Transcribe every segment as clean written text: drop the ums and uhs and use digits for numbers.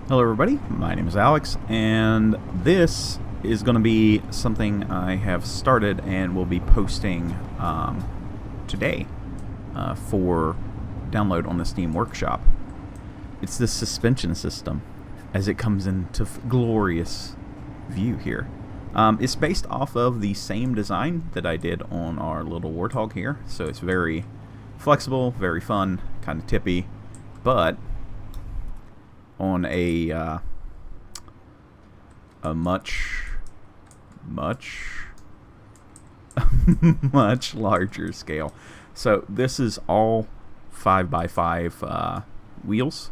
Hello everybody, my name is Alex, and this is going to be something I have started and will be posting today for download on the Steam Workshop. It's this suspension system as it comes into glorious view here. It's based off of the same design that I did on our little Warthog here, so it's very flexible, very fun, kind of tippy, but on a much much larger scale. So this is all 5x5 wheels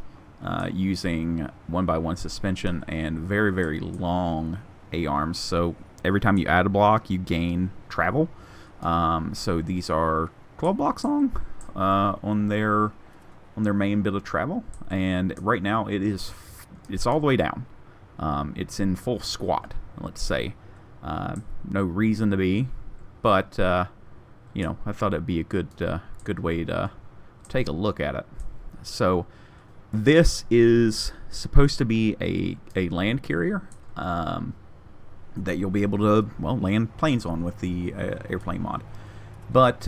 using 1x1 suspension and very long A-arms. So every time you add a block, you gain travel. So these are 12 blocks long on their main bit of travel, and right now it's all the way down. It's in full squat, let's say. No reason to be, but you know, I thought it'd be a good way to take a look at it. So this is supposed to be a land carrier that you'll be able to, well, land planes on with the airplane mod. But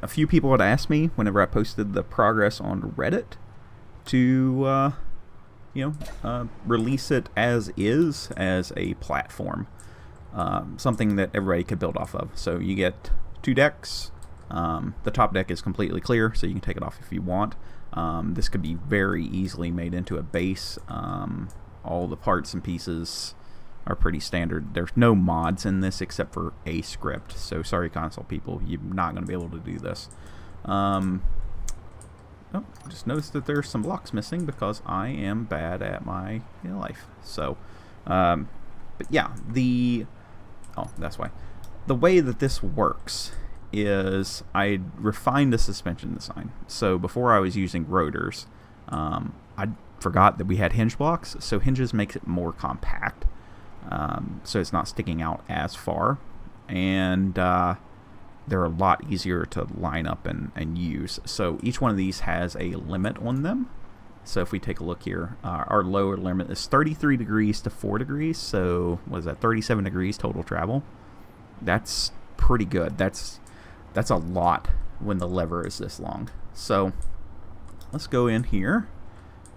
a few people had asked me whenever I posted the progress on Reddit to release it as is, as a platform, something that everybody could build off of. So you get 2 decks. The top deck is completely clear, so you can take it off if you want. This could be very easily made into a base. All the parts and pieces are pretty standard. There's no mods in this except for a script, so sorry console people, you're not going to be able to do this. Just noticed that there's some blocks missing because I am bad at my life. So but yeah, that's why. The way that this works is I refined the suspension design. So before I was using rotors, I forgot that we had hinge blocks, so hinges makes it more compact. So it's not sticking out as far, and they're a lot easier to line up and use. So each one of these has a limit on them. So if we take a look here, our lower limit is 33 degrees to 4 degrees. So what is that, 37 degrees total travel? That's pretty good. That's a lot when the lever is this long. So let's go in here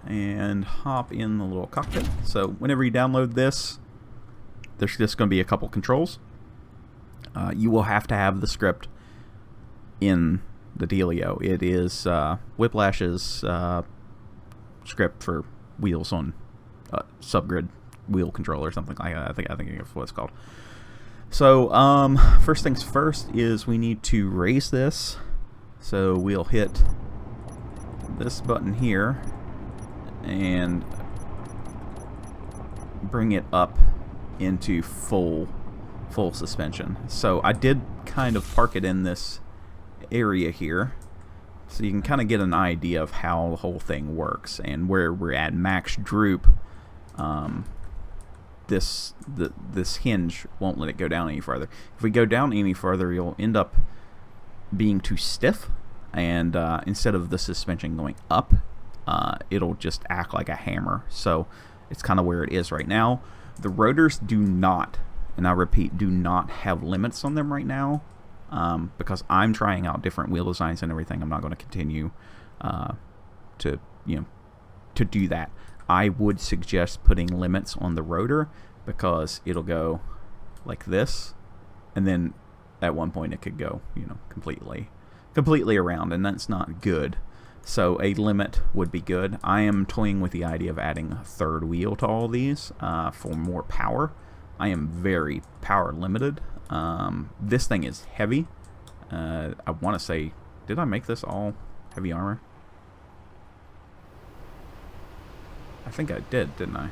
and hop in the little cockpit. So whenever you download this, there's just going to be a couple controls. You will have to have the script in the dealio. It is Whiplash's script for wheels on subgrid wheel control or something like that. I think that's what it's called. So first things first is we need to raise this. So we'll hit this button here and bring it up into full suspension. So I did kind of park it in this area here, so you can kind of get an idea of how the whole thing works and where we're at max droop. This hinge won't let it go down any farther. If we go down any farther, you'll end up being too stiff, and instead of the suspension going up, it'll just act like a hammer. So it's kind of where it is right now. The rotors do not, and I repeat, do not have limits on them right now, because I'm trying out different wheel designs and everything. I'm not going to continue to do that. I would suggest putting limits on the rotor because it'll go like this, and then at one point it could go, completely around, and that's not good. So a limit would be good. I am toying with the idea of adding a third wheel to all these for more power. I am very power limited. This thing is heavy. I want to say, did I make this all heavy armor? I think I did, didn't I?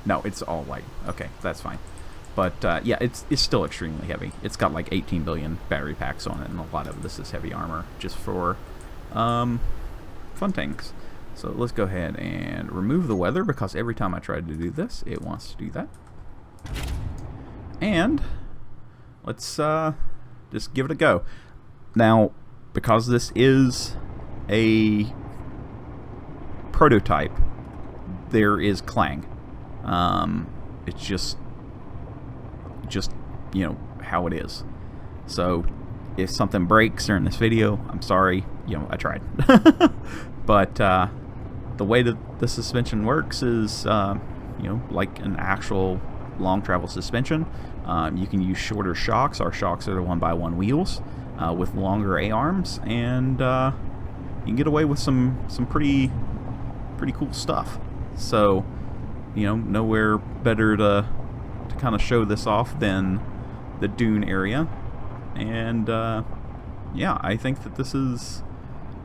No, it's all light. Okay, that's fine. But yeah, it's still extremely heavy. It's got like 18 billion battery packs on it, and a lot of this is heavy armor just for fun things. So let's go ahead and remove the weather, because every time I try to do this, it wants to do that. And let's just give it a go. Now, because this is a prototype, there is clang. It's just you know how it is. So if something breaks during this video, I'm sorry. You know, I tried. But the way that the suspension works is you know, like an actual long travel suspension. You can use shorter shocks. Our shocks are the 1x1 wheels with longer A-arms, and you can get away with some pretty cool stuff. So, you know, nowhere better to kind of show this off than the dune area. And yeah, I think that this is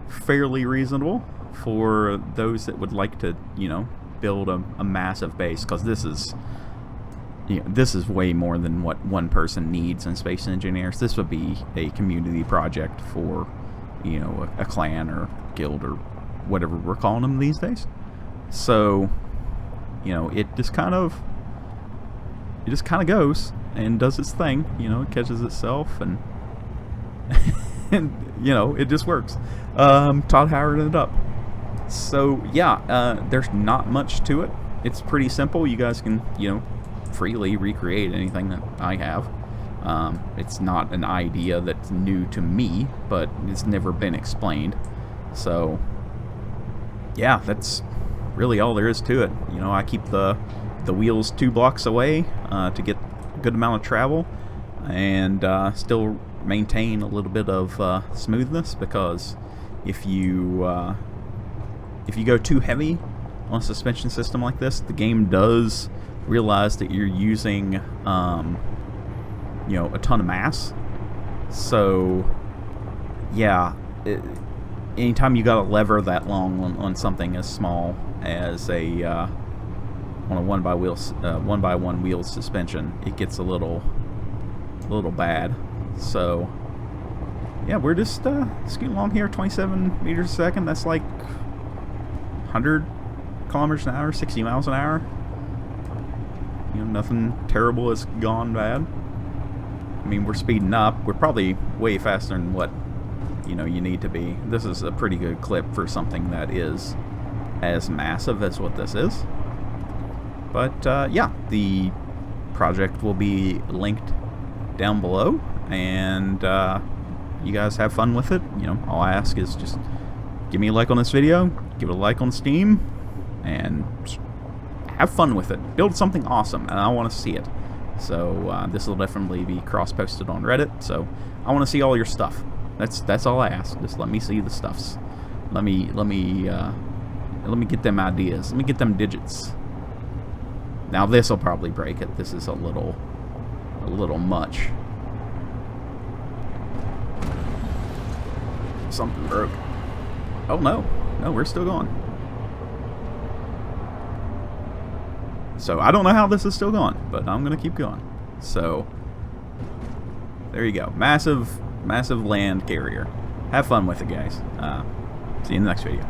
fairly reasonable for those that would like to, you know, build a massive base, because this is, you know, this is way more than what one person needs in Space Engineers. This would be a community project for, you know, a clan or guild or whatever we're calling them these days. So, you know, it just kind of goes and does its thing. You know, it catches itself, and and you know, it just works. Todd Howard it up. So yeah, there's not much to it. It's pretty simple. You guys can, you know, freely recreate anything that I have. It's not an idea that's new to me, but it's never been explained. So yeah, that's really all there is to it. You know, I keep the wheels 2 blocks away to get a good amount of travel, and still maintain a little bit of smoothness, because if you go too heavy on a suspension system like this, the game does realize that you're using you know, a ton of mass. So yeah, anytime you got a lever that long on something as small as a on a 1x1 wheel suspension, it gets a little bad. So yeah, we're just scooting along here, 27 meters a second. That's like 100 kilometers an hour, 60 miles an hour. You know, nothing terrible has gone bad. I mean, we're speeding up. We're probably way faster than what, you know, you need to be. This is a pretty good clip for something that is as massive as what this is. But yeah, the project will be linked down below, and you guys have fun with it. You know, all I ask is just give me a like on this video, give it a like on Steam, and have fun with it. Build something awesome, and I want to see it. So this will definitely be cross-posted on Reddit. So I want to see all your stuff. That's all I ask. Just let me see the stuffs. Let me get them ideas. Let me get them digits. Now this will probably break it. This is a little much. Something broke. Oh no, we're still going. So I don't know how this is still going, but I'm gonna keep going. So there you go. Massive land carrier. Have fun with it, guys. See you in the next video.